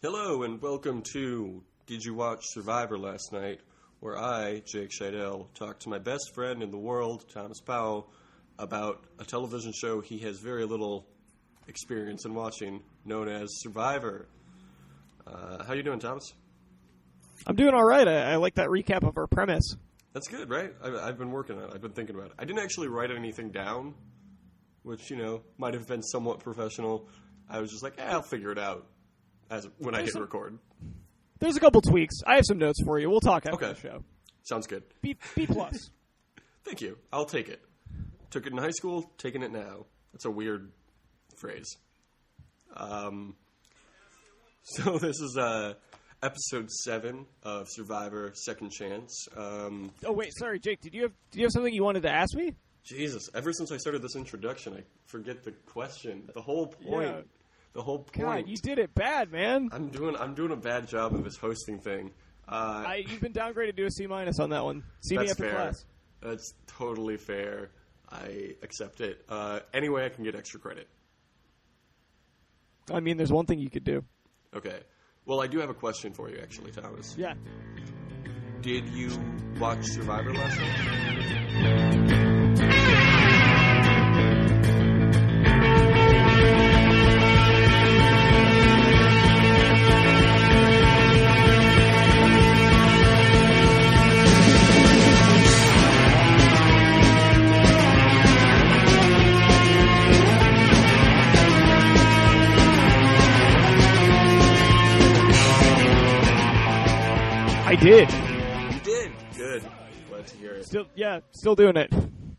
Hello and welcome to Did You Watch Survivor Last Night, where I, Jake Scheidel, talked to my best friend in the world, Thomas Powell, about a television show he has very little experience in watching, known as Survivor. How you doing, Thomas? I'm doing all right. I like that recap of our premise. That's good, right? I've been working on it. I've been thinking about it. I didn't actually write anything down, which, might have been somewhat professional. I was just like, I'll figure it out when I hit record. There's a couple tweaks. I have some notes for you. We'll talk after the show. Sounds good. B+. Thank you. I'll take it. Took it in high school, taking it now. That's a weird phrase. So this is episode 7 of Survivor Second Chance. Oh, wait. Sorry, Jake. Did you have something you wanted to ask me? Jesus. Ever since I started this introduction, I forget the question. The whole point. Yeah. The whole point. God, you did it bad, man. I'm doing a bad job of this hosting thing. You've been downgraded to a C- on that one. See me after fair. class. That's totally fair. I accept it. Anyway, I can get extra credit. I mean, there's one thing you could do. Okay. Well, I do have a question for you, actually, Thomas. Yeah. Did you watch Survivor last night? I did. You did? Good. Glad to hear it. Still doing it.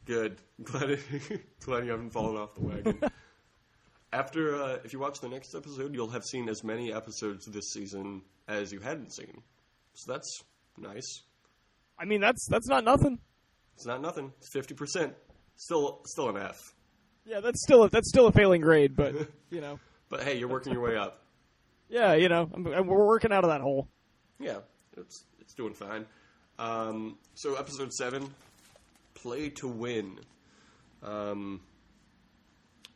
Good. Glad you haven't fallen off the wagon. If you watch the next episode, you'll have seen as many episodes this season as you hadn't seen. So that's nice. I mean, that's not nothing. It's not nothing. It's 50%. Still an F. Yeah, that's still a failing grade, but But hey, you're working your way up. Yeah, we're working out of that hole. Yeah, it's doing fine. So episode 7, Play to Win.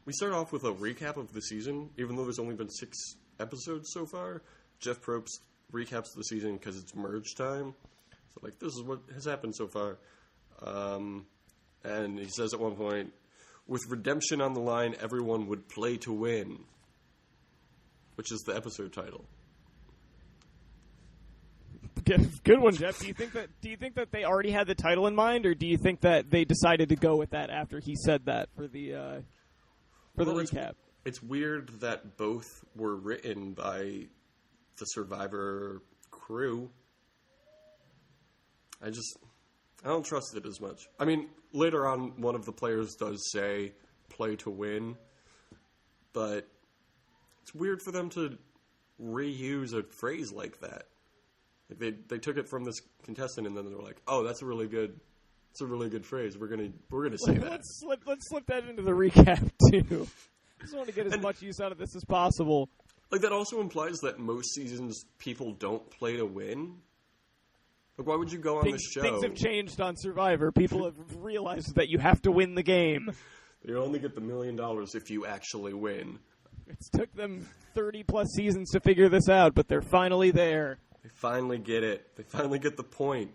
We start off with a recap of the season, even though there's only been 6 episodes so far. Jeff Probst recaps the season because it's merge time. So, this is what has happened so far. And he says at one point, with redemption on the line, everyone would play to win. Which is the episode title. Good one, Jeff. Do you think that they already had the title in mind, or do you think that they decided to go with that after he said that for the recap? It's weird that both were written by the Survivor crew. I don't trust it as much. I mean, later on, one of the players does say "play to win," but it's weird for them to reuse a phrase like that. They took it from this contestant and then they were like, "Oh, that's a really good phrase. We're gonna say that." Let's slip that into the recap too. I just want to get as much use out of this as possible. That also implies that most seasons people don't play to win. Why would you go on the show? Things have changed on Survivor. People have realized that you have to win the game. You only get the $1 million if you actually win. It's took them 30+ seasons to figure this out, but they're finally there. They finally get it. They finally get the point.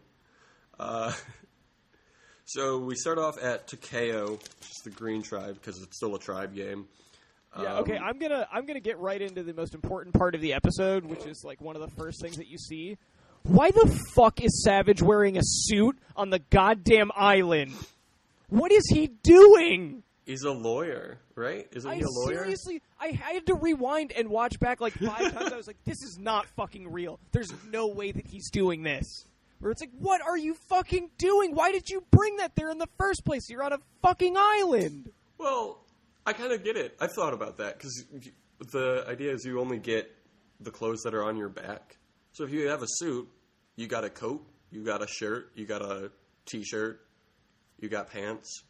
So we start off at Takeo, which is the Green Tribe, because it's still a tribe game. Yeah. Okay. I'm gonna get right into the most important part of the episode, which is one of the first things that you see. Why the fuck is Savage wearing a suit on the goddamn island? What is he doing? He's a lawyer, right? Isn't he a lawyer? Seriously, I had to rewind and watch back 5 times. I was like, this is not fucking real. There's no way that he's doing this. Where it's like, what are you fucking doing? Why did you bring that there in the first place? You're on a fucking island. Well, I kind of get it. I've thought about that, because the idea is you only get the clothes that are on your back. So if you have a suit, you got a coat, you got a shirt, you got a t-shirt, you got pants.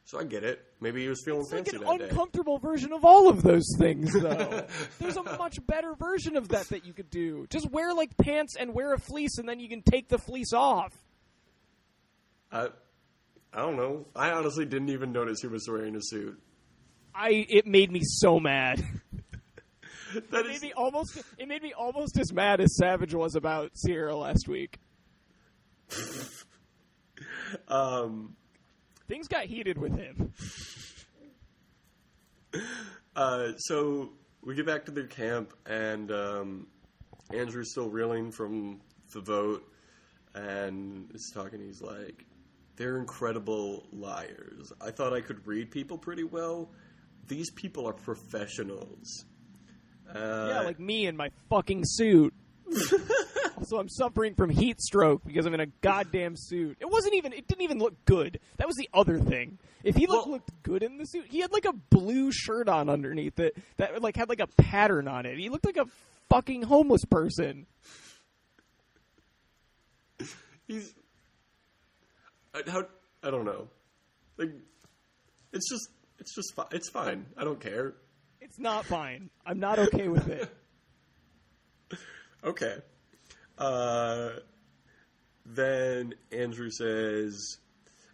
So I get it. Maybe he was feeling fancy that day. It's an uncomfortable version of all of those things, though. There's a much better version of that you could do. Just wear, pants and wear a fleece, and then you can take the fleece off. I don't know. I honestly didn't even notice he was wearing a suit. It made me so mad. It made me almost as mad as Savage was about Cierra last week. Things got heated with him. So we get back to their camp, and Andrew's still reeling from the vote, and is talking. He's like, "They're incredible liars. I thought I could read people pretty well. These people are professionals." Yeah, like me in my fucking suit. Also, I'm suffering from heat stroke because I'm in a goddamn suit. It didn't even look good. That was the other thing. If he looked good in the suit, he had like a blue shirt on underneath it that like had like a pattern on it. He looked like a fucking homeless person. I don't know. Like, it's fine. I don't care. It's not fine. I'm not okay with it. Okay. Then Andrew says,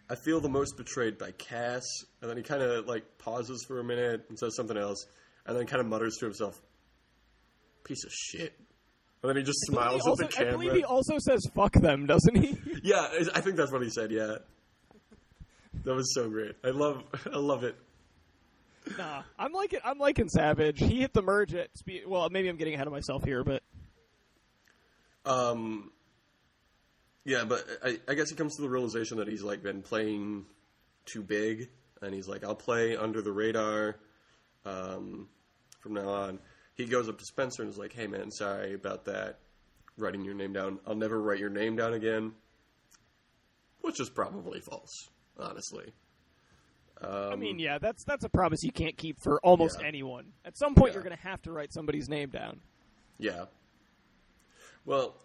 "I feel the most betrayed by Cass," and then he kind of like pauses for a minute and says something else, and then kind of mutters to himself, "Piece of shit." And then he just smiles at the camera. I believe he also says "fuck them," doesn't he? Yeah, I think that's what he said. Yeah, that was so great. I love it. Nah, I'm liking Savage. He hit the merge at speed. Well, maybe I'm getting ahead of myself here, but. Yeah, but I guess he comes to the realization that he's like been playing too big, and he's like, "I'll play under the radar from now on." He goes up to Spencer and is like, "Hey man, sorry about that, writing your name down. I'll never write your name down again," which is probably false, honestly. I mean, yeah, that's a promise you can't keep for almost anyone. At some point, you're going to have to write somebody's name down. Yeah. Well,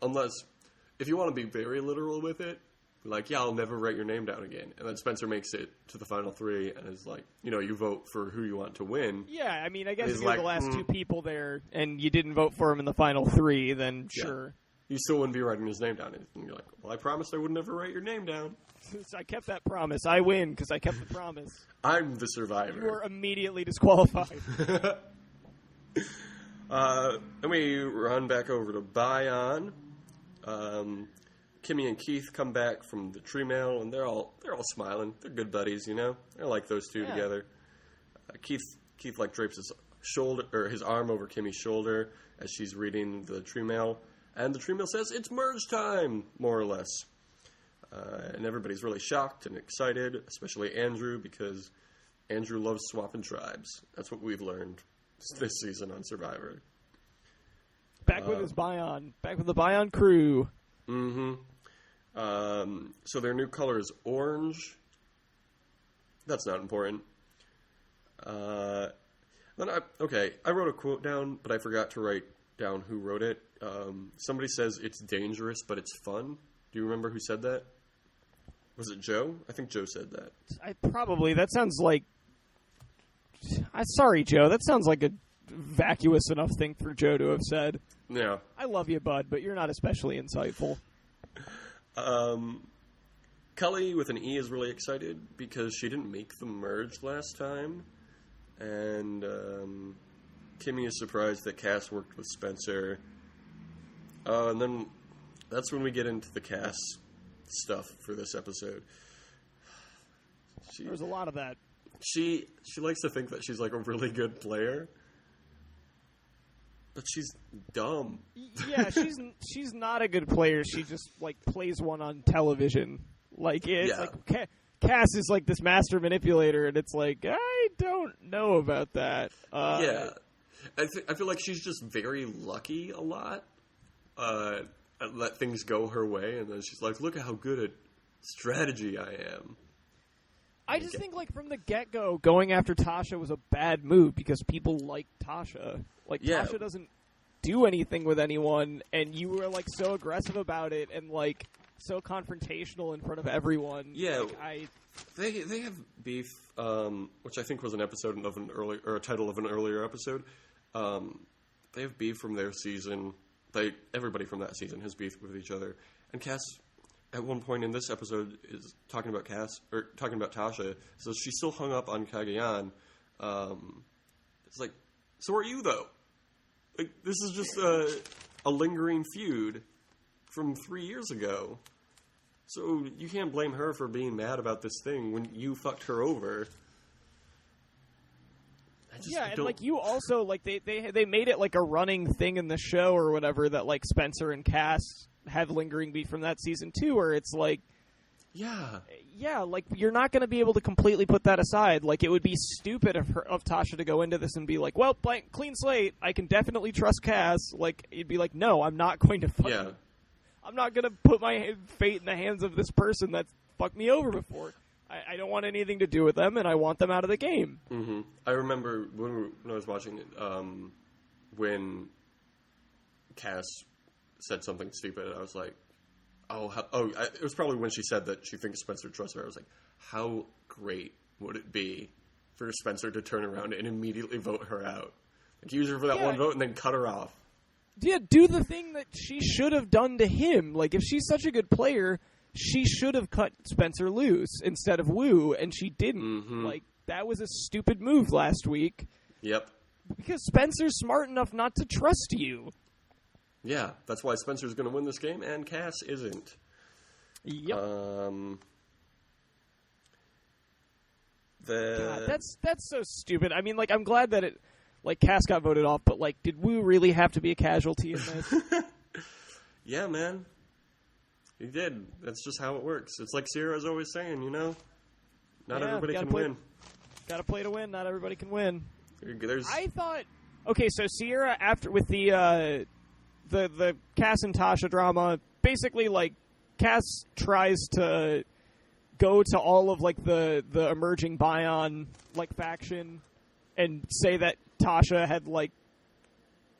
if you want to be very literal with it, like, "Yeah, I'll never write your name down again." And then Spencer makes it to the final three and is like, you vote for who you want to win. Yeah, I mean, I guess if you're like, the last two people there and you didn't vote for him in the final three, then sure. You still wouldn't be writing his name down. And you're like, "Well, I promised I would never write your name down." I kept that promise. I win because I kept the promise. I'm the survivor. You are immediately disqualified. And we run back over to Bion. Kimmy and Keith come back from the tree mail, and they're all smiling. They're good buddies, They're like those two together. Keith like drapes his arm over Kimmy's shoulder as she's reading the tree mail, and the tree mail says it's merge time, more or less. And everybody's really shocked and excited, especially Andrew, because Andrew loves swapping tribes. That's what we've learned this season on Survivor. Back with his Bion. Back with the Bion crew. Mm-hmm. So their new color is orange. That's not important. I wrote a quote down, but I forgot to write down who wrote it. Somebody says it's dangerous, but it's fun. Do you remember who said that? Was it Joe? I think Joe said that. That sounds like... Sorry, Joe. That sounds like a vacuous enough thing for Joe to have said. Yeah. I love you, bud, but you're not especially insightful. Cully with an E is really excited because she didn't make the merge last time. And Kimmy is surprised that Cass worked with Spencer. And then that's when we get into the Cass stuff for this episode. There's a lot of that. She likes to think that she's like a really good player, but she's dumb. Yeah, she's not a good player. She just like plays one on television. Like it's like Cass is like this master manipulator, and it's like I don't know about that. I feel like she's just very lucky a lot. Let things go her way, and then she's like, "Look at how good at strategy I am." I just think, like, from the get-go, going after Tasha was a bad move because people like Tasha. Like, Tasha doesn't do anything with anyone, and you were, like, so aggressive about it and, like, so confrontational in front of everyone. Yeah. Like, They have beef, which I think was an episode of a title of an earlier episode. They have beef from their season. Everybody from that season has beef with each other. And Cass, at one point in this episode, is talking about Tasha. So she's still hung up on Cagayan. It's like, so are you though? Like, this is just a lingering feud from 3 years ago. So you can't blame her for being mad about this thing when you fucked her over. And like you also like they made it like a running thing in the show or whatever that like Spencer and Cass have lingering beef from that season too, where it's like, yeah, like you're not going to be able to completely put that aside. Like it would be stupid of Tasha to go into this and be like, well, blank, clean slate, I can definitely trust Cass. Like you'd be like, no, I'm not going to fucking, I'm not going to put my fate in the hands of this person that's fucked me over before. I don't want anything to do with them, and I want them out of the game. Mm-hmm. I remember when I was watching it, when Cass said something stupid, I was like, it was probably when she said that she thinks Spencer trusts her. I was like, how great would it be for Spencer to turn around and immediately vote her out? Like, use her for that one vote and then cut her off. Yeah, do the thing that she should have done to him. Like, if she's such a good player, she should have cut Spencer loose instead of Wu, and she didn't. Mm-hmm. Like, that was a stupid move last week. Yep. Because Spencer's smart enough not to trust you. Yeah, that's why Spencer's going to win this game, and Cass isn't. Yep. God, that's so stupid. I mean, like, I'm glad that Cass got voted off, but, like, did Wu really have to be a casualty in this? Yeah, man. He did. That's just how it works. It's like Cierra's always saying, you know? Not everybody can win. Gotta play to win. Not everybody can win. I thought... Okay, so Cierra, after with the Cass and Tasha drama, basically, like, Cass tries to go to all of, like, the emerging Bion, like, faction and say that Tasha had, like,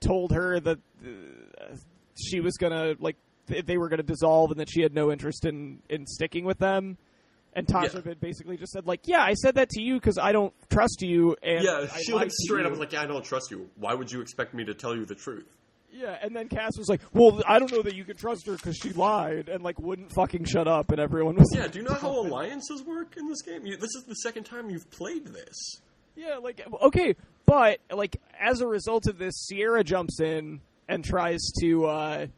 told her that she was gonna, like, they were going to dissolve and that she had no interest in sticking with them. And Tasha had basically just said, like, yeah, I said that to you because I don't trust you. And she like straight up was like, yeah, I don't trust you. Why would you expect me to tell you the truth? Yeah, and then Cass was like, well, I don't know that you can trust her because she lied and, like, wouldn't fucking shut up. And everyone was do you know how alliances work in this game? This is the second time you've played this. Yeah, like, okay, but, like, as a result of this, Cierra jumps in and tries to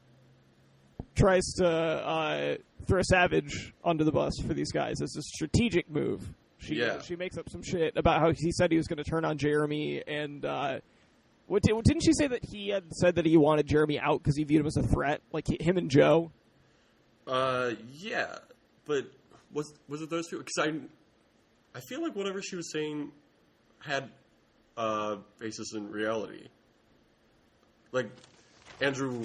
throw Savage under the bus for these guys. It's a strategic move. She makes up some shit about how he said he was going to turn on Jeremy, and didn't she say that he had said that he wanted Jeremy out because he viewed him as a threat, like him and Joe? Yeah, but was it those two? Because I feel like whatever she was saying had basis in reality. Like, Andrew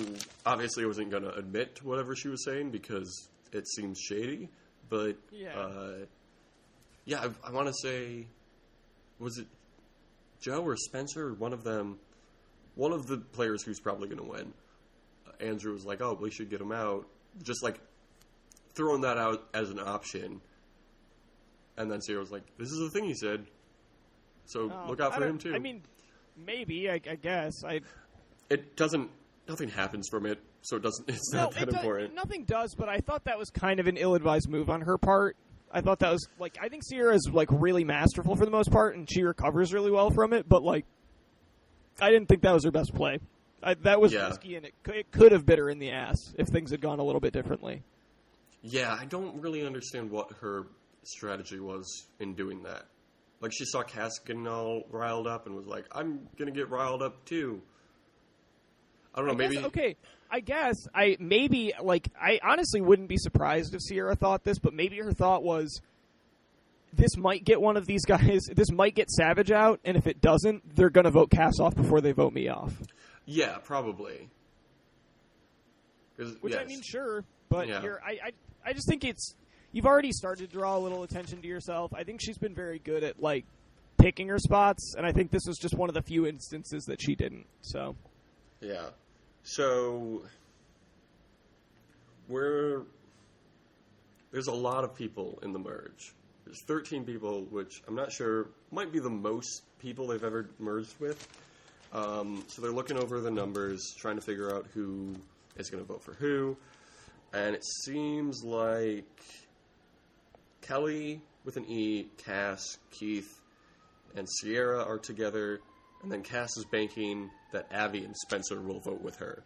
obviously wasn't going to admit to whatever she was saying because it seems shady, but I want to say, was it Joe or Spencer or one of them, one of the players who's probably going to win? Andrew was like, oh, we should get him out, just like throwing that out as an option, and then Sierra was like, this is the thing he said, so look out for him too. I mean, maybe, I guess. It doesn't... Nothing happens from it, so it's not that important. Nothing does, but I thought that was kind of an ill-advised move on her part. I thought that was, like, I think Sierra is, like, really masterful for the most part, and she recovers really well from it, but, like, I didn't think that was her best play. That was risky, and it could have bit her in the ass if things had gone a little bit differently. Yeah, I don't really understand what her strategy was in doing that. Like, she saw Cass getting all riled up and was like, I'm going to get riled up, too. I don't know, maybe... I honestly wouldn't be surprised if Cierra thought this, but maybe her thought was, this might get one of these guys, this might get Savage out, and if it doesn't, they're going to vote Cass off before they vote me off. Yeah, probably. Which, I mean, sure, but I just think you've already started to draw a little attention to yourself. I think she's been very good at, like, picking her spots, and I think this was just one of the few instances that she didn't, so... Yeah. So, there's a lot of people in the merge. There's 13 people, which I'm not sure might be the most people they've ever merged with. So they're looking over the numbers, trying to figure out who is going to vote for who. And it seems like Kelly with an E, Cass, Keith, and Cierra are together. And then Cass is banking that Abby and Spencer will vote with her.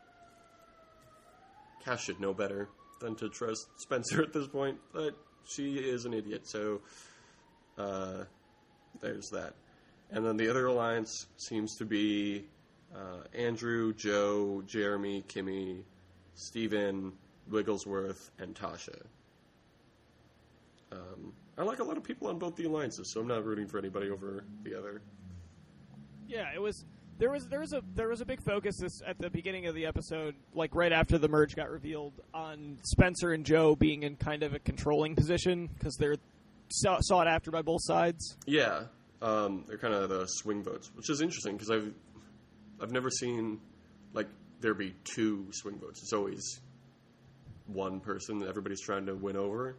Cass should know better than to trust Spencer at this point, but she is an idiot, so there's that. And then the other alliance seems to be Andrew, Joe, Jeremy, Kimmy, Steven, Wigglesworth, and Tasha. I like a lot of people on both the alliances, so I'm not rooting for anybody over the other. Yeah, there was a big focus at the beginning of the episode, like right after the merge got revealed, on Spencer and Joe being in kind of a controlling position because they're sought after by both sides. Yeah, they're kind of the swing votes, which is interesting because I've never seen like there be two swing votes. It's always one person that everybody's trying to win over.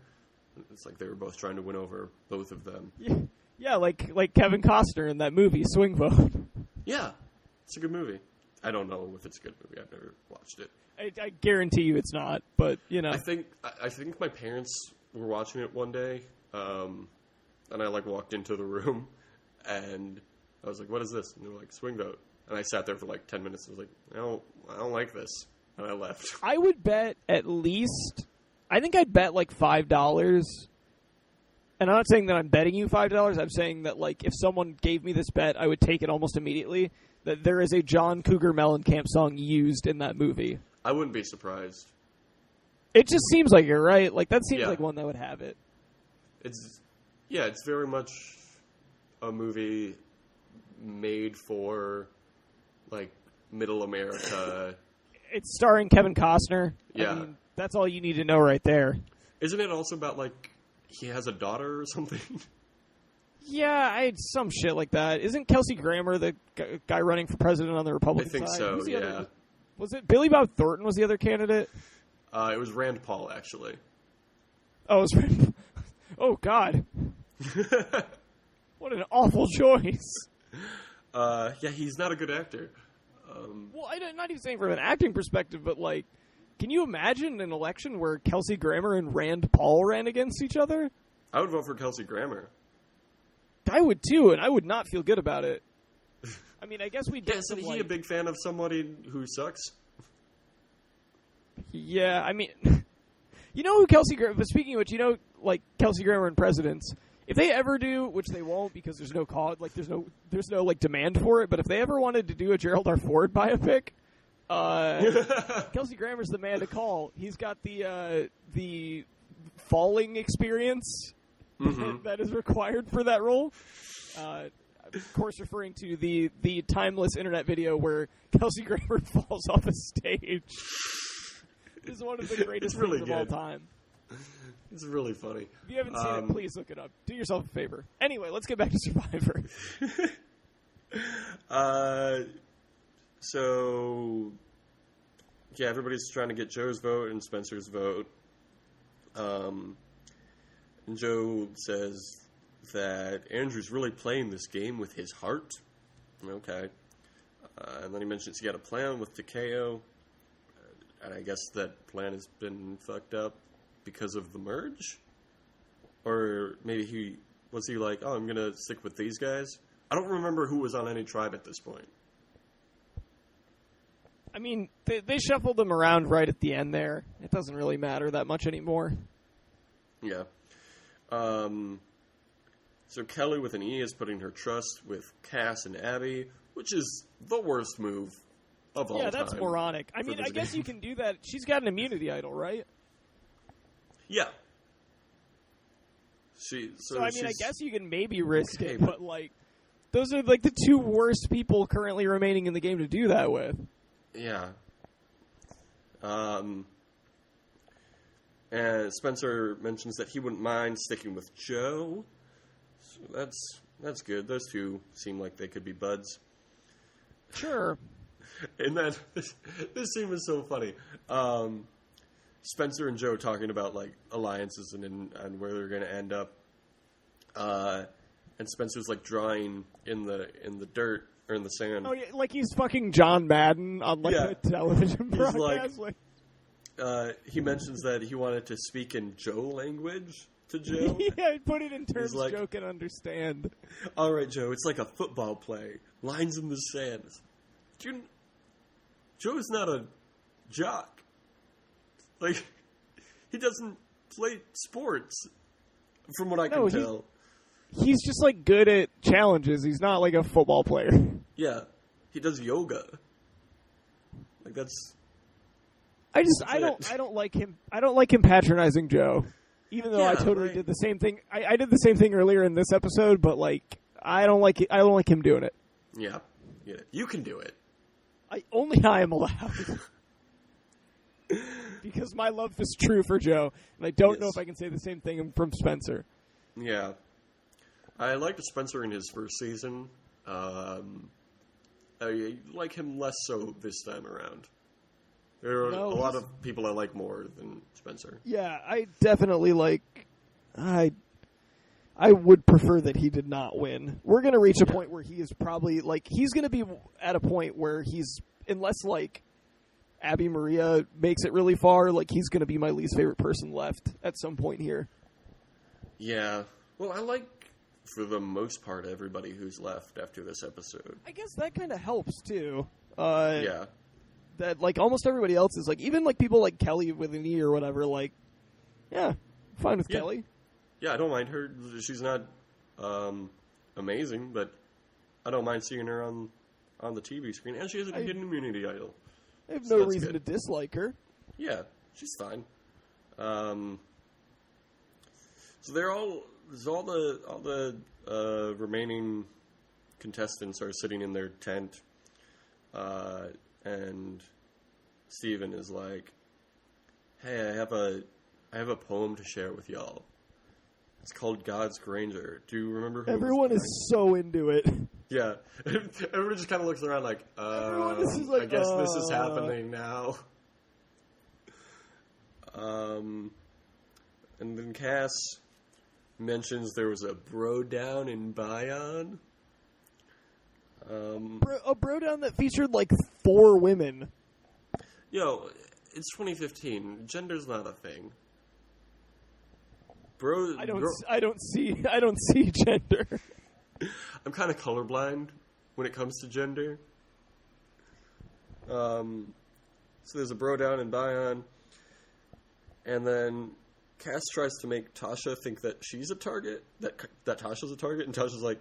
It's like they were both trying to win over both of them. Yeah, like Kevin Costner in that movie, Swing Vote. Yeah, it's a good movie. I don't know if it's a good movie. I've never watched it. I guarantee you it's not, but, you know. I think my parents were watching it one day, and I, like, walked into the room, and I was like, what is this? And they were like, Swing Vote. And I sat there for, like, 10 minutes, and I was like, I don't like this. And I left. I would bet at least... I think I'd bet like $5, and I'm not saying that I'm betting you $5. I'm saying that like if someone gave me this bet, I would take it almost immediately. That there is a John Cougar Mellencamp song used in that movie. I wouldn't be surprised. It just seems like it, right? Like that seems like one that would have it. It's very much a movie made for like middle America. It's starring Kevin Costner. Yeah. I mean, that's all you need to know right there. Isn't it also about, like, he has a daughter or something? Yeah, some shit like that. Isn't Kelsey Grammer the guy running for president on the Republican side? I think so, yeah. Was it Billy Bob Thornton was the other candidate? It was Rand Paul, actually. Oh, it was Rand Oh, God. What an awful choice. Yeah, he's not a good actor. Well, I'm not even saying from an acting perspective, but, like, can you imagine an election where Kelsey Grammer and Rand Paul ran against each other? I would vote for Kelsey Grammer. I would, too, and I would not feel good about it. I mean, I guess we did Isn't he a big fan of somebody who sucks? Yeah, I mean... You know who Kelsey Grammer... But speaking of which, you know, like, Kelsey Grammer and presidents... If they ever do, which they won't because there's no like there's no like demand for it, but if they ever wanted to do a Gerald R. Ford biopic, Kelsey Grammer's the man to call. He's got the falling experience that is required for that role. Of course, referring to the timeless internet video where Kelsey Grammer falls off a stage. This is one of the greatest things of all time. It's really funny. If you haven't seen it, please look it up. Do yourself a favor. Anyway, let's get back to Survivor. So, yeah, everybody's trying to get Joe's vote and Spencer's vote. And Joe says that Andrew's really playing this game with his heart. Okay. And then he mentions he got a plan with Takeo. And I guess that plan has been fucked up because of the merge? Or maybe he like, oh, I'm going to stick with these guys? I don't remember who was on any tribe at this point. I mean, they shuffled them around right at the end there. It doesn't really matter that much anymore. Yeah. So Kelly with an E is putting her trust with Cass and Abby, which is the worst move of all time. Yeah, that's moronic. I mean, I guess you can do that. She's got an immunity idol, right? Yeah. So I mean, I guess you can maybe risk it, but, like, those are, like, the two worst people currently remaining in the game to do that with. Yeah. And Spencer mentions that he wouldn't mind sticking with Joe. So that's good. Those two seem like they could be buds. Sure. And then, this scene was so funny. Spencer and Joe talking about, like, alliances and where they're going to end up. And Spencer's, like, drawing in the dirt or in the sand. Oh, yeah, like he's fucking John Madden on, like, a television broadcast. He mentions that he wanted to speak in Joe language, to Joe. Yeah, put it in terms like, Joe can understand. All right, Joe, it's like a football play. Lines in the sand. Joe's not a jock. Like, he doesn't play sports, from what I can tell. He's just, like, good at challenges. He's not, like, a football player. Yeah. He does yoga. Like, that's... I don't like him. I don't like him patronizing Joe. Even though I totally did the same thing. I did the same thing earlier in this episode, but, like, I don't like it. I don't like him doing it. Yeah. You can do it. Only I am allowed. Because my love is true for Joe, and I don't know if I can say the same thing from Spencer. Yeah. I liked Spencer in his first season. I like him less so this time around. There are a lot of people I like more than Spencer. Yeah, I definitely like... I would prefer that he did not win. We're going to reach a point where he is probably, like, he's going to be at a point where he's, unless, like, Abby Maria makes it really far, like, he's going to be my least favorite person left at some point here. Yeah. Well, I like, for the most part, everybody who's left after this episode. I guess that kind of helps, too. Yeah. That, like, almost everybody else is, like, even, like, people like Kelly with an E or whatever, like, yeah, fine with Kelly. Yeah, I don't mind her. She's not amazing, but I don't mind seeing her on the TV screen. And she has a hidden immunity idol. I have no reason to dislike her. Yeah, she's fine. So all the remaining contestants are sitting in their tent, and Steven is like, "Hey, I have a poem to share with y'all. It's called God's Granger. Do you remember who Everyone is so into it. Yeah. Everyone just kind of looks around like, I guess this is happening now. And then Cass mentions there was a bro down in Bayon. A bro down that featured like 4 women. Yo, it's 2015. Gender's not a thing. Bro, I don't see gender. I'm kind of colorblind when it comes to gender. So there's a bro down in Bayon, and then Cass tries to make Tasha think that she's a target, that Tasha's a target, and Tasha's like,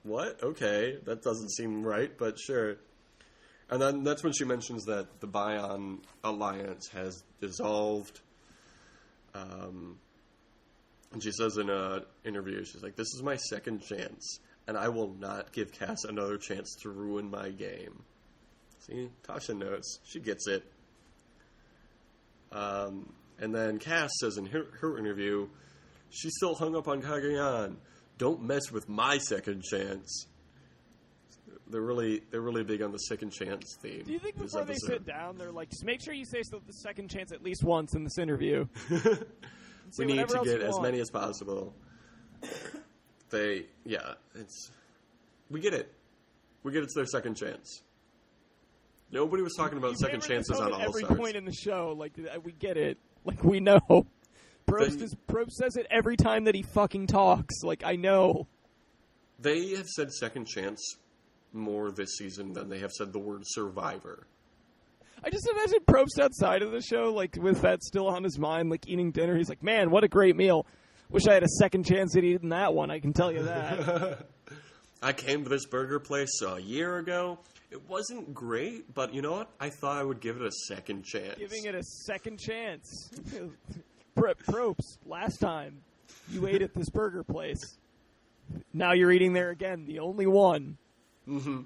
what? Okay, that doesn't seem right, but sure. And then that's when she mentions that the Bayon alliance has dissolved. And she says in an interview, she's like, "This is my second chance, and I will not give Cass another chance to ruin my game." See, Tasha knows. She gets it. And then Cass says in her interview, she's still hung up on Cagayan. Don't mess with my second chance. They're really big on the second chance theme. Do you think before they sit down, they're like, just make sure you say the second chance at least once in this interview? We need to get as many as possible. We get it. It's their second chance. Nobody was talking about second chances on All Stars. Every point in the show, like, we get it. Like, we know. Probst says it every time that he fucking talks. Like, I know. They have said second chance more this season than they have said the word survivor. I just imagine Probst outside of the show, like, with that still on his mind, like, eating dinner. He's like, man, what a great meal. Wish I had a second chance at eating that one, I can tell you that. I came to this burger place a year ago. It wasn't great, but you know what? I thought I would give it a second chance. Giving it a second chance. Probst, last time you ate at this burger place. Now you're eating there again, the only one. Mm-hmm.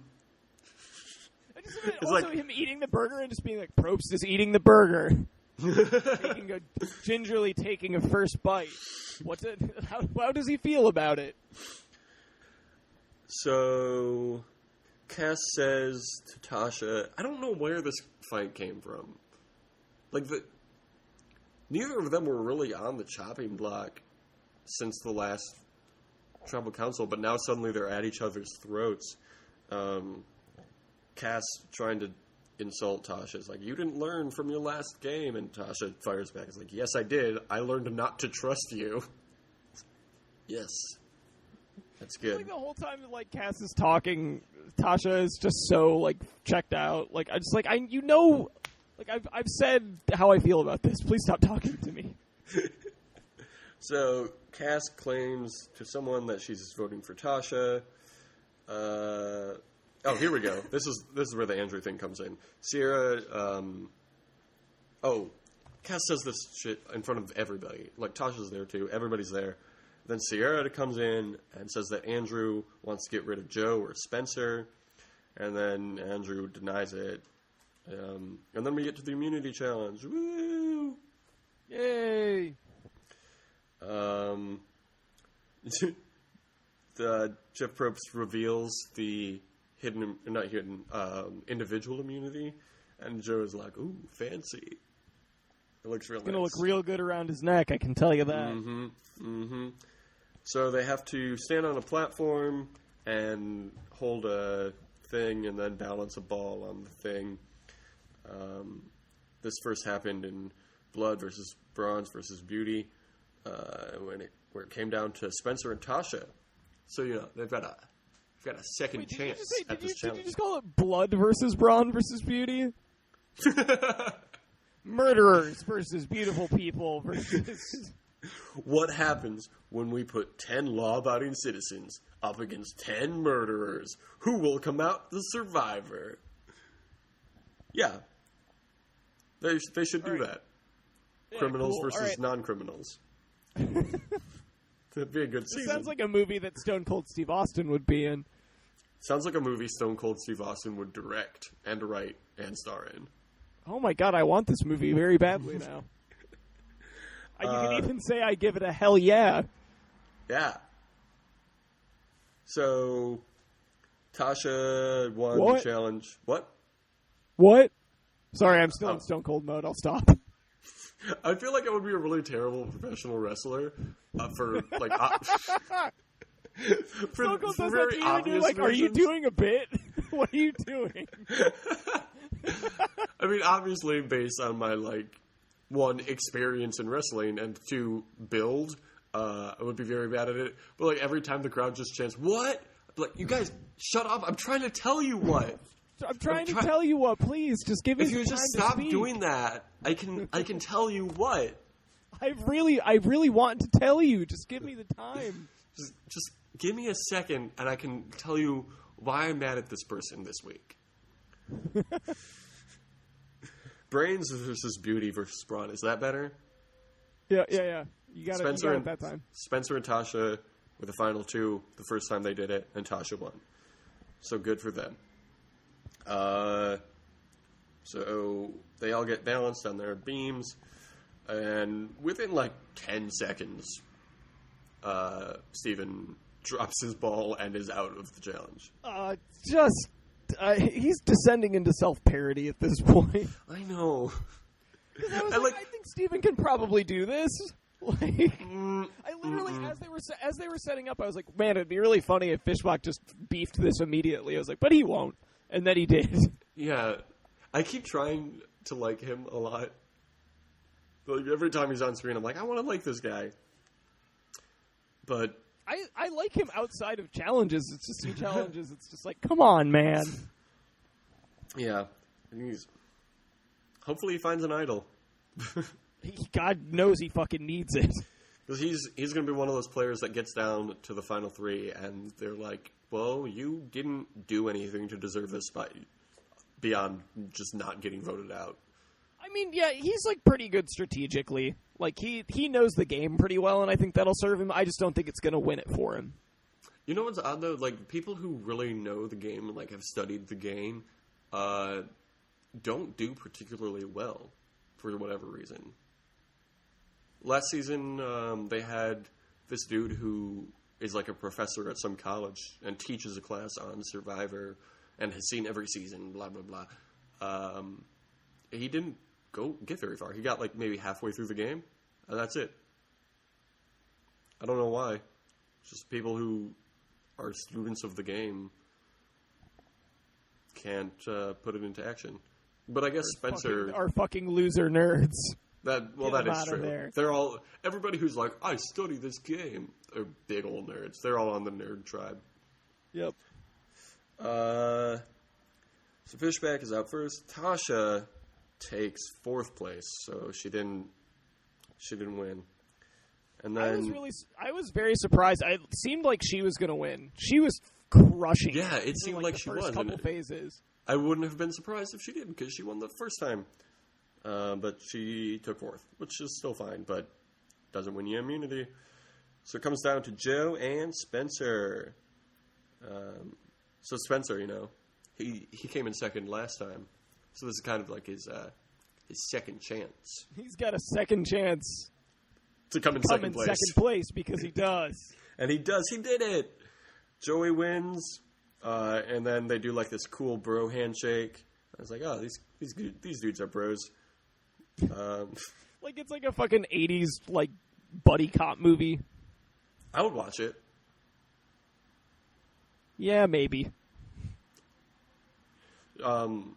It's also like him eating the burger and just being like, Probst is eating the burger. Gingerly taking a first bite. How does he feel about it? So, Cass says to Tasha, I don't know where this fight came from. Like, neither of them were really on the chopping block since the last Tribal Council, but now suddenly they're at each other's throats. Cass trying to insult Tasha. It's like, you didn't learn from your last game. And Tasha fires back. It's like, yes, I did. I learned not to trust you. Yes. That's good. Like the whole time that like Cass is talking, Tasha is just so like checked out. Like I just like I've said how I feel about this. Please stop talking to me. So Cass claims to someone that she's voting for Tasha. Oh, here we go. This is where the Andrew thing comes in. Cierra. Cass says this shit in front of everybody. Like Tasha's there too. Everybody's there. Then Cierra comes in and says that Andrew wants to get rid of Joe or Spencer, and then Andrew denies it. And then we get to the immunity challenge. Woo! Yay! Jeff Probst reveals the individual immunity, and Joe is like, "Ooh, fancy." It looks real nice. It's gonna look real good around his neck, I can tell you that. Mm-hmm. Mm-hmm. So they have to stand on a platform and hold a thing and then balance a ball on the thing. This first happened in Blood versus Bronze versus Beauty, where it came down to Spencer and Tasha. So they've got a second chance at this challenge. Did you just call it Blood versus Bronze versus Beauty? Murderers versus beautiful people versus... What happens when we put 10 law-abiding citizens up against 10 murderers? Who will come out the survivor? Yeah. They should do that. Yeah, criminals versus non-criminals. That'd be a good season. Sounds like a movie that Stone Cold Steve Austin would be in. Sounds like a movie Stone Cold Steve Austin would direct and write and star in. Oh my god, I want this movie very badly now. You can even say I give it a hell yeah. Yeah. So, Tasha won the challenge. What? Sorry, I'm still in Stone Cold mode. I'll stop. I feel like I would be a really terrible professional wrestler for like... Stone Cold says that to you and you're like, are you doing a bit? What are you doing? I mean, obviously based on my, one, experience in wrestling, and two, build, I would be very bad at it. But, every time the crowd just chants, what? I'd be like, you guys, shut up. I'm trying to tell you what. I'm trying to tell you what. Please, just give me some time to speak. If you just stop doing that, I can tell you what. I really want to tell you. Just give me the time. Just give me a second, and I can tell you why I'm mad at this person this week. Brains versus Beauty versus Braun. Is that better? Yeah. You got it that time. Spencer and Tasha were the final two the first time they did it, and Tasha won. So good for them. So they all get balanced on their beams, and within 10 seconds, Steven drops his ball and is out of the challenge. He's descending into self-parody at this point. I know. I think Steven can probably do this. I literally, as they were setting up, I was like, man, it'd be really funny if Fishbach just beefed this immediately. I was like, but he won't. And then he did. Yeah. I keep trying to like him a lot. Every time he's on screen, I'm like, I want to like this guy. But... I like him outside of challenges. It's just in challenges. It's just like, come on, man. Yeah. Hopefully he finds an idol. God knows he fucking needs it. Because he's going to be one of those players that gets down to the final three, and they're like, well, you didn't do anything to deserve this spot beyond just not getting voted out. I mean, yeah, he's pretty good strategically. He knows the game pretty well, and I think that'll serve him. I just don't think it's going to win it for him. You know what's odd, though? People who really know the game and, have studied the game don't do particularly well for whatever reason. Last season, they had this dude who is, a professor at some college and teaches a class on Survivor and has seen every season, blah, blah, blah. He didn't get very far. He got, maybe halfway through the game, and that's it. I don't know why. It's just people who are students of the game can't put it into action. But I guess Spencer are fucking loser nerds. That is true. They're all everybody who's like, I study this game. They're big old nerds. They're all on the nerd tribe. Yep. So Fishback is out first. Tasha takes 4th place, so she didn't win. And then I was very surprised. It seemed like she was going to win. She was crushing. Yeah, it seemed like she was. First couple phases. I wouldn't have been surprised if she did because she won the first time. But she took 4th, which is still fine, but doesn't win you immunity. So it comes down to Joe and Spencer. So Spencer, he came in second last time. So this is kind of like his second chance. He's got a second chance to come in second place because he does. And he does. He did it. Joey wins, and then they do like this cool bro handshake. I was like, oh, these dudes are bros. Like it's like a fucking 80s like buddy cop movie. I would watch it. Yeah, maybe. Do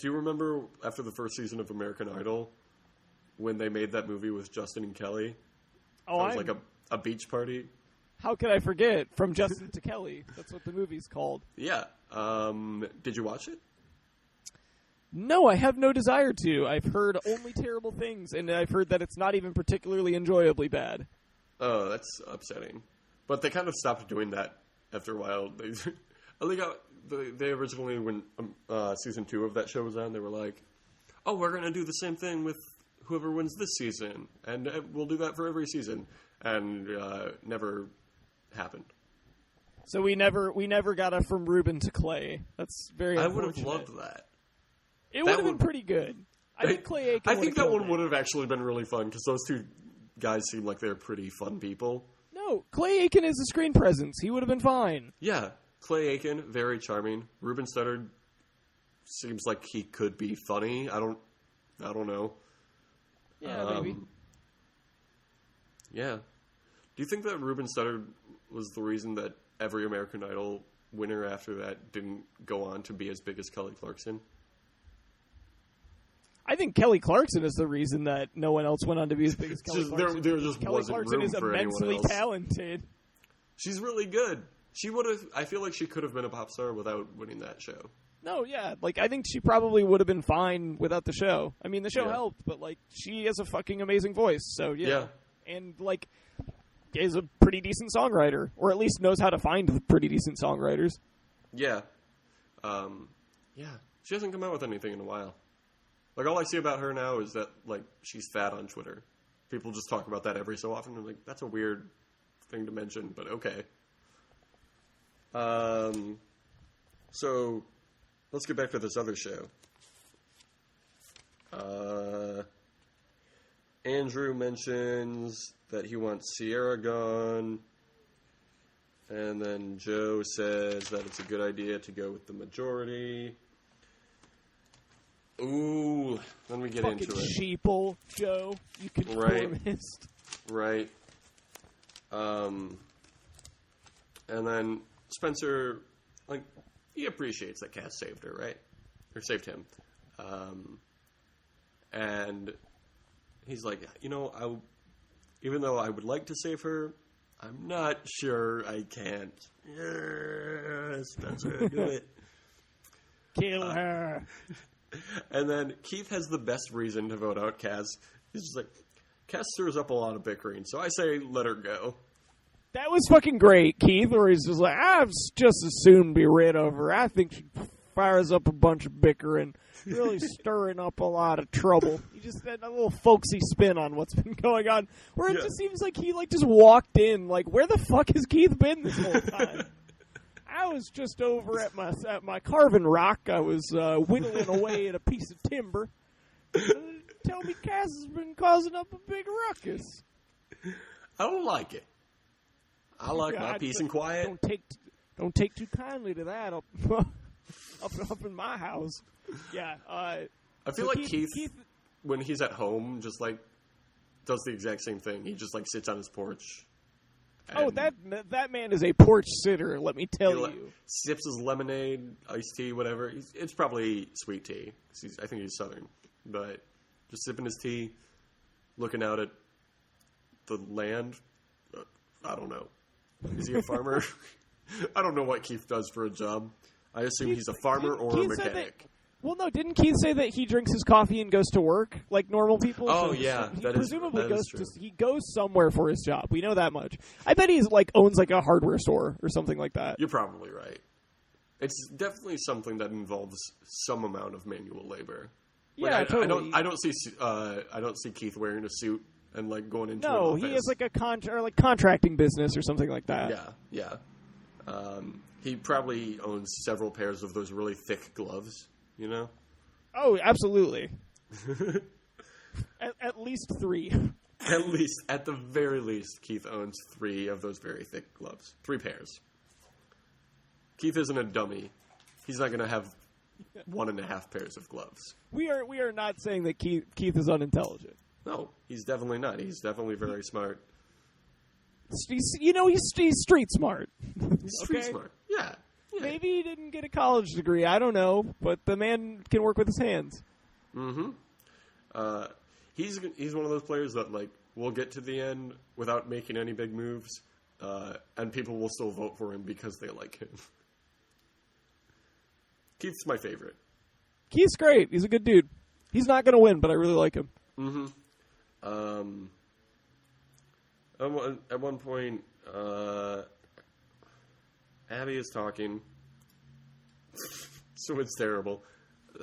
you remember after the first season of American Idol when they made that movie with Justin and Kelly? Oh, it was like a beach party. How could I forget? From Justin to Kelly. That's what the movie's called. Yeah. Did you watch it? No, I have no desire to. I've heard only terrible things, and I've heard that it's not even particularly enjoyably bad. Oh, that's upsetting. But they kind of stopped doing that after a while. They originally, when season 2 of that show was on, they were like, oh, we're going to do the same thing with whoever wins this season, and we'll do that for every season. And never happened. So we never got a from Ruben to Clay. That's very unfortunate. I would have loved that. It would have been pretty good. I think Clay Aiken I think that one would have actually been really fun, because those two guys seem like they're pretty fun people. No, Clay Aiken is a screen presence. He would have been fine. Yeah, Clay Aiken, very charming. Ruben Studdard seems like he could be funny. I don't know. Yeah, maybe. Yeah. Do you think that Ruben Studdard was the reason that every American Idol winner after that didn't go on to be as big as Kelly Clarkson? I think Kelly Clarkson is the reason that no one else went on to be as big as Kelly Clarkson. There just Kelly wasn't Clarkson room is for immensely anyone else. talented. She's really good. She would have. I feel like she could have been a pop star without winning that show. No, yeah. Like, I think she probably would have been fine without the show. I mean, the show helped, but, like, she has a fucking amazing voice, so, yeah. And, like, is a pretty decent songwriter, or at least knows how to find pretty decent songwriters. Yeah. She hasn't come out with anything in a while. Like, all I see about her now is that, like, she's fat on Twitter. People just talk about that every so often. I'm like, that's a weird thing to mention, but okay. So, let's get back to this other show. Andrew mentions that he wants Cierra gone. And then Joe says that it's a good idea to go with the majority. Ooh, then we get into it. Fucking sheeple, Joe. You conformist. Right. And then Spencer, like, he appreciates that Cass saved her, right? Or saved him. And he's like, even though I would like to save her, I'm not sure I can't. Yeah, Spencer, do it. Kill her. And then Keith has the best reason to vote out Cass. He's just like, Cass stirs up a lot of bickering, so I say let her go. That was fucking great, Keith, where he's just like, I'd just as soon be rid of her. I think she fires up a bunch of bickering, really stirring up a lot of trouble. He just had a little folksy spin on what's been going on, where it just seems like he just walked in, like, where the fuck has Keith been this whole time? I was just over at my carving rock. I was whittling away at a piece of timber. Tell me Cass has been causing up a big ruckus. I don't like it. I like my peace and quiet. Don't take too kindly to that up in my house. Yeah. I feel like Keith, when he's at home, just like does the exact same thing. He just like sits on his porch Oh, that man is a porch sitter, let me tell you. Sips his lemonade, iced tea, whatever. It's probably sweet tea. I think he's Southern. But just sipping his tea, looking out at the land. I don't know. Is he a farmer? I don't know what Keith does for a job. I assume he's a farmer or a mechanic. Well, no, didn't Keith say that he drinks his coffee and goes to work like normal people? Oh, yeah. He presumably goes somewhere for his job. We know that much. I bet he's owns a hardware store or something like that. You're probably right. It's definitely something that involves some amount of manual labor. Yeah, totally. I don't see Keith wearing a suit and going into an No, office. he has a contracting business or something like that. Yeah. He probably owns several pairs of those really thick gloves. You know? Oh, absolutely. at least 3. At the very least, Keith owns 3 of those very thick gloves. 3 pairs. Keith isn't a dummy. He's not going to have 1.5 pairs of gloves. We are not saying that Keith is unintelligent. No, he's definitely not. He's definitely very smart. He's street smart. He's street smart. Yeah. Maybe he didn't get a college degree. I don't know, but the man can work with his hands. Mm-hmm. He's one of those players that will get to the end without making any big moves, and people will still vote for him because they like him. Keith's my favorite. Keith's great. He's a good dude. He's not going to win, but I really like him. Mm-hmm. At one point, Abby is talking, so it's terrible.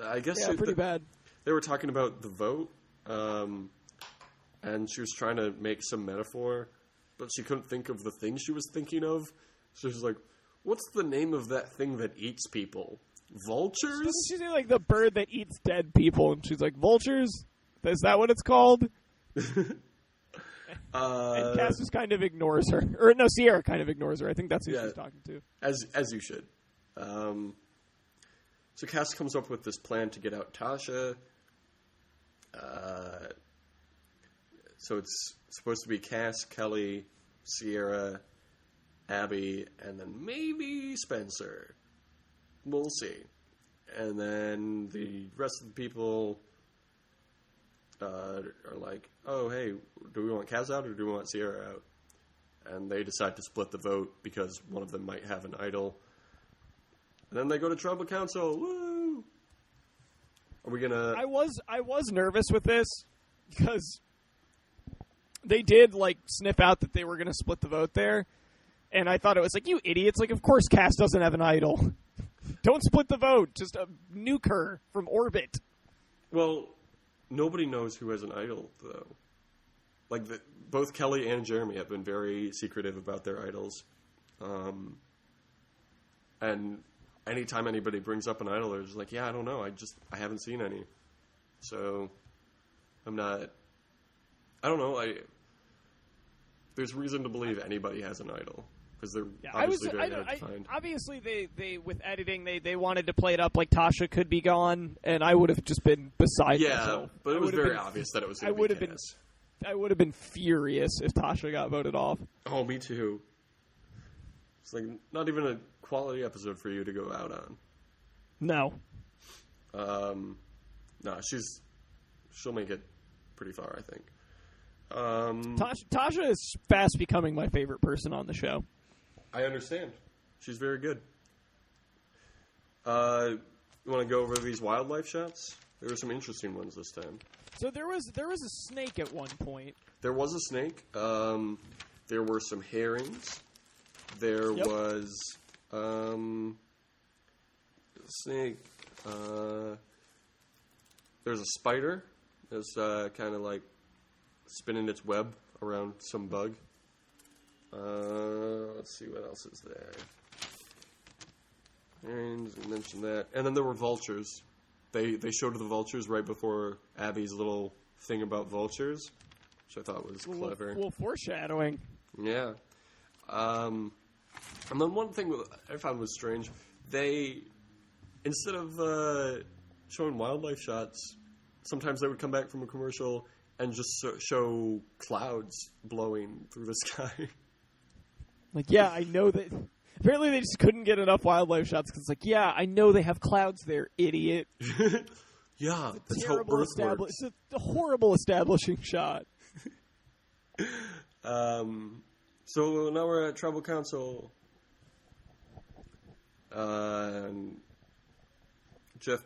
I guess pretty bad. They were talking about the vote, and she was trying to make some metaphor, but she couldn't think of the thing she was thinking of. So she's like, "What's the name of that thing that eats people? Vultures?" Doesn't she say the bird that eats dead people? And she's like, "Vultures? Is that what it's called?" And Cass just kind of ignores her. Or no, Cierra kind of ignores her. I think that's who she's talking to. As you should. So Cass comes up with this plan to get out Tasha. So it's supposed to be Cass, Kelly, Cierra, Abby, and then maybe Spencer. We'll see. And then the rest of the people are like, "Oh, hey, do we want Cass out or do we want Cierra out?" And they decide to split the vote because one of them might have an idol. And then they go to tribal council. Woo! Are we gonna? I was nervous with this because they did sniff out that they were gonna split the vote there, and I thought it was you idiots! Of course Cass doesn't have an idol. Don't split the vote. Just nuke her from orbit. Well, nobody knows who has an idol, though. Both Kelly and Jeremy have been very secretive about their idols. And anytime anybody brings up an idol, they're just like, "Yeah, I don't know. I haven't seen any." So, I don't know. There's reason to believe anybody has an idol. Because they're obviously very hard to find. Obviously, they with editing, they wanted to play it up like Tasha could be gone, and I would have just been beside myself. Yeah, but it was very obvious that it was going to be Cass. I would have been furious if Tasha got voted off. Oh, me too. It's not even a quality episode for you to go out on. No. No, she'll make it pretty far, I think. Tasha is fast becoming my favorite person on the show. I understand. She's very good. You want to go over these wildlife shots? There were some interesting ones this time. So there was a snake at one point. There was a snake. There were some herrings. There was a snake. There's a spider. It's kind of spinning its web around some bug. Let's see what else is there. Herrings, we mentioned that. And then there were vultures. They showed the vultures right before Abby's little thing about vultures, which I thought was clever. A little foreshadowing. Yeah. And then one thing I found was strange. They, instead of showing wildlife shots, sometimes they would come back from a commercial and just show clouds blowing through the sky. Like, yeah, I know that. Apparently, they just couldn't get enough wildlife shots because it's like, yeah, I know they have clouds there, idiot. Yeah, that's how Earth works. It's a horrible establishing shot. So now we're at Tribal Council. Jeff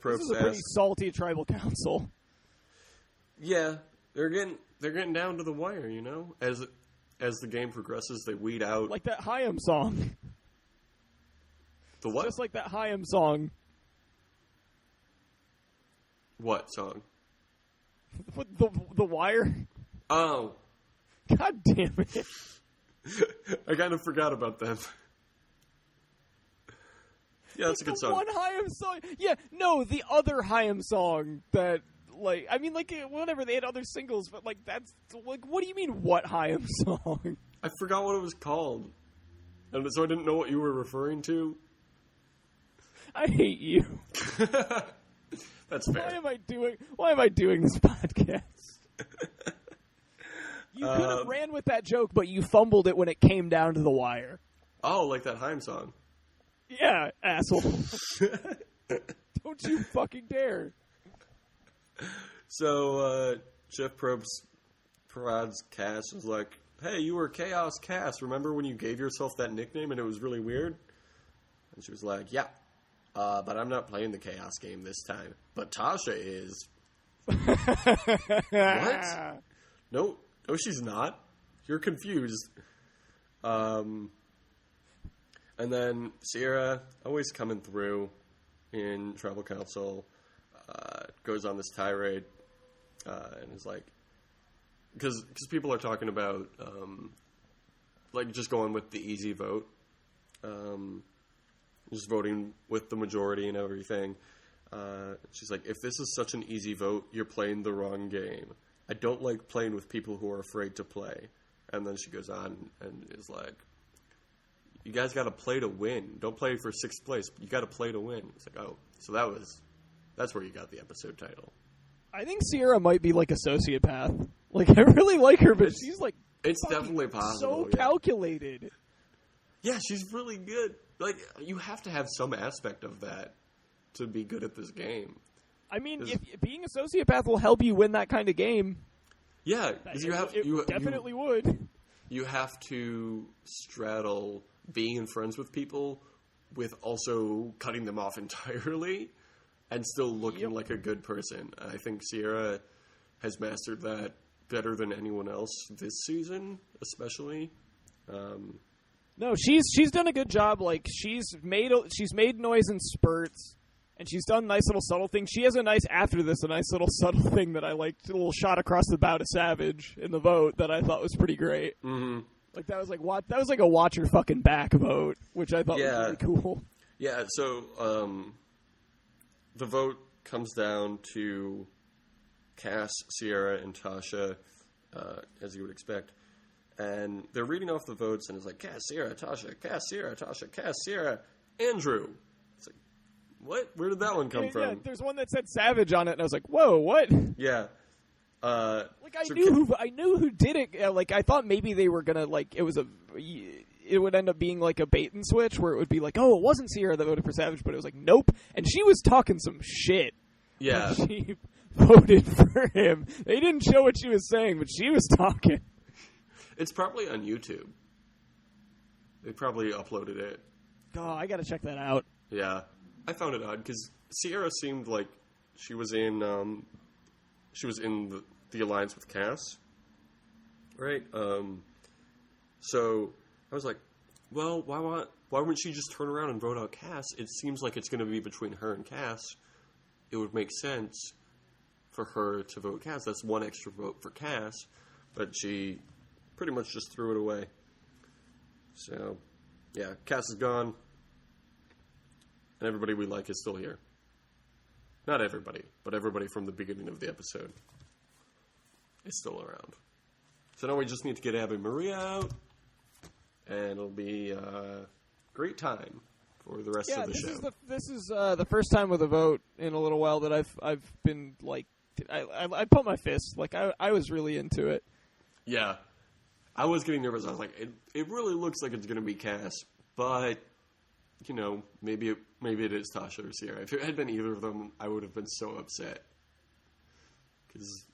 Probst This is a pretty salty Tribal Council. Yeah, they're getting down to the wire, you know. As the game progresses, they weed out like that Hayam song. The what? Just like that Hayam song. What song? The Wire. Oh. God damn it. I kind of forgot about them. Yeah, that's a good song. One Hayam song. Yeah, no, the other Hayam song that, like, I mean, like, whatever, they had other singles, but, like, that's, like, what do you mean, what Hayam song? I forgot what it was called. And so I didn't know what you were referring to. I hate you. That's fair. Why am I doing this podcast? You could have ran with that joke, but you fumbled it when it came down to the wire. Oh, like that Haim song. Yeah, asshole. Don't you fucking dare. So, Jeff Probst provides Cass is like, hey, you were Chaos Cass. Remember when you gave yourself that nickname and it was really weird? And she was like, yeah. But I'm not playing the Chaos game this time. But Tasha is. What? No, she's not. You're confused. And then Cierra, always coming through in Tribal Council, goes on this tirade and is like, because people are talking about like just going with the easy vote. Just voting with the majority and everything. She's like, if this is such an easy vote, you're playing the wrong game. I don't like playing with people who are afraid to play. And then she goes on and is like, you guys got to play to win. Don't play for sixth place, but you got to play to win. It's like, oh, so that's where you got the episode title. I think Cierra might be like a sociopath. Like, I really like her, but she's like, it's definitely possible. So calculated. Yeah, she's really good. Like, you have to have some aspect of that to be good at this game. I mean, if being a sociopath will help you win that kind of game. Yeah, because you definitely would. You have to straddle being friends with people with also cutting them off entirely and still looking like a good person. I think Cierra has mastered that better than anyone else this season, especially. No, she's done a good job. Like, she's made noise in spurts, and she's done nice little subtle things. She has a nice little subtle thing that I liked, a little shot across the bow to Savage in the vote that I thought was pretty great. Mm-hmm. Like, that was like a watch your fucking back vote, which I thought was really cool. Yeah, so the vote comes down to Cass, Cierra, and Tasha, as you would expect. And they're reading off the votes, and it's like, Cass, Cierra, Tasha, Cass, Cierra, Tasha, Cass, Cierra, Andrew. It's like, what? Where did that one come from? Yeah, there's one that said Savage on it, and I was like, whoa, what? Yeah. Like, I knew who did it. Like, I thought maybe they were gonna, like, it would end up being like a bait and switch, where it would be like, oh, it wasn't Cierra that voted for Savage, but it was like, nope. And she was talking some shit. Yeah. She voted for him. They didn't show what she was saying, but she was talking. It's probably on YouTube. They probably uploaded it. Oh, I gotta check that out. Yeah. I found it odd, because Cierra seemed like she was in the alliance with Cass. Right? So, I was like, well, why wouldn't she just turn around and vote out Cass? It seems like it's going to be between her and Cass. It would make sense for her to vote Cass. That's one extra vote for Cass. But she pretty much just threw it away. So, yeah, Cass is gone. And everybody we like is still here. Not everybody, but everybody from the beginning of the episode is still around. So now we just need to get Abby Maria out, and it'll be a great time for the rest of the show. This is the first time with a vote in a little while that I've been, like, I put my fist. Like, I was really into it. Yeah. I was getting nervous. I was like, it really looks like it's going to be Cass, but, you know, maybe it is Tasha or Cierra. If it had been either of them, I would have been so upset. Because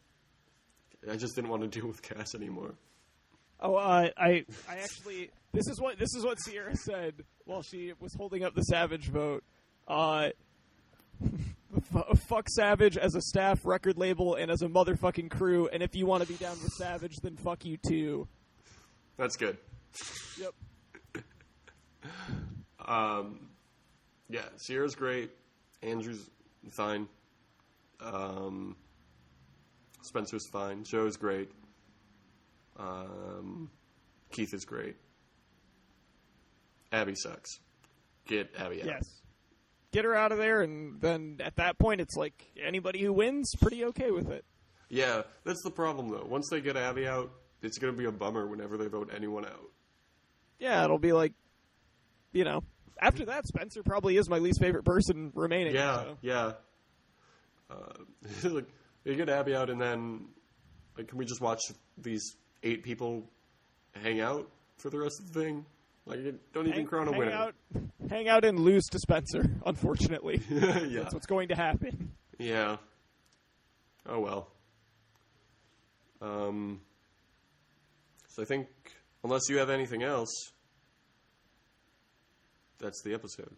I just didn't want to deal with Cass anymore. Oh, I actually, this is what Cierra said while she was holding up the Savage vote. Fuck Savage as a staff, record label, and as a motherfucking crew, and if you want to be down with Savage, then fuck you too. That's good. Yep. Yeah, Sierra's great. Andrew's fine. Spencer's fine. Joe's great. Keith is great. Abby sucks. Get Abby out. Yes. Get her out of there, and then at that point, it's like anybody who wins, pretty okay with it. Yeah, that's the problem, though. Once they get Abby out, it's going to be a bummer whenever they vote anyone out. Yeah, it'll be like, you know, after that, Spencer probably is my least favorite person remaining. Yeah, so. yeah. Like, you get Abby out, and then, like, can we just watch these 8 people hang out for the rest of the thing? Like, don't even crown a winner. Hang out and lose to Spencer, unfortunately. Yeah. That's what's going to happen. Yeah. Oh, well. So I think, unless you have anything else, that's the episode.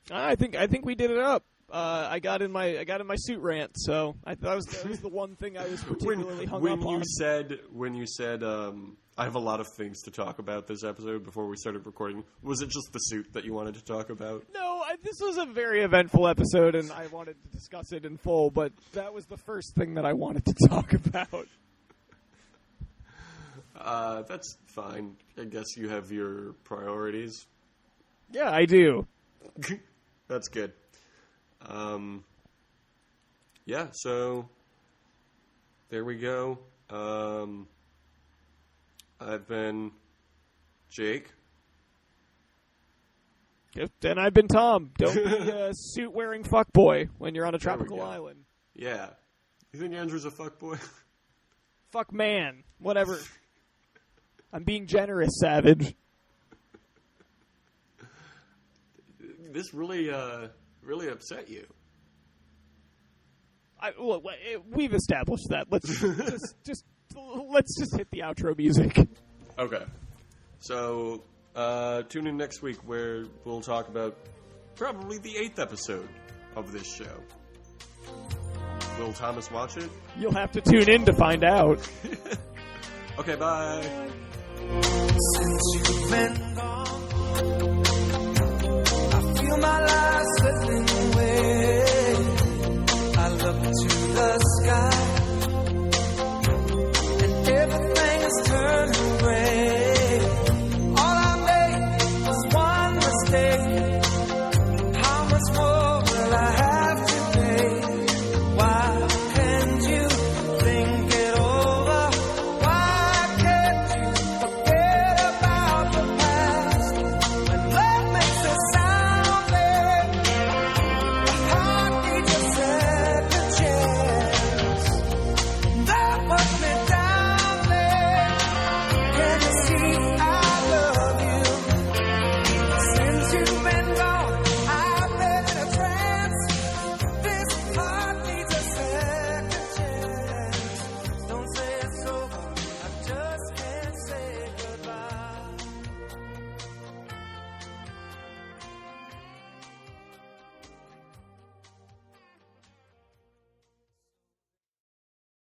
I think we did it up. I got in my suit rant, so that was the one thing I was particularly hung up on. When you said I have a lot of things to talk about this episode before we started recording, was it just the suit that you wanted to talk about? No, this was a very eventful episode, and I wanted to discuss it in full, but that was the first thing that I wanted to talk about. That's fine. I guess you have your priorities. Yeah, I do. That's good. Yeah, so there we go. I've been Jake. And I've been Thom. Don't be a suit-wearing fuckboy when you're on a tropical island. Yeah. You think Andrew's a fuckboy? Fuck man. Whatever. I'm being generous, Savage. This really upset you. We've established that. Let's just hit the outro music. Okay. So tune in next week where we'll talk about probably the 8th episode of this show. Will Thomas watch it? You'll have to tune in to find out. Okay, bye. Since you've been gone, I feel my life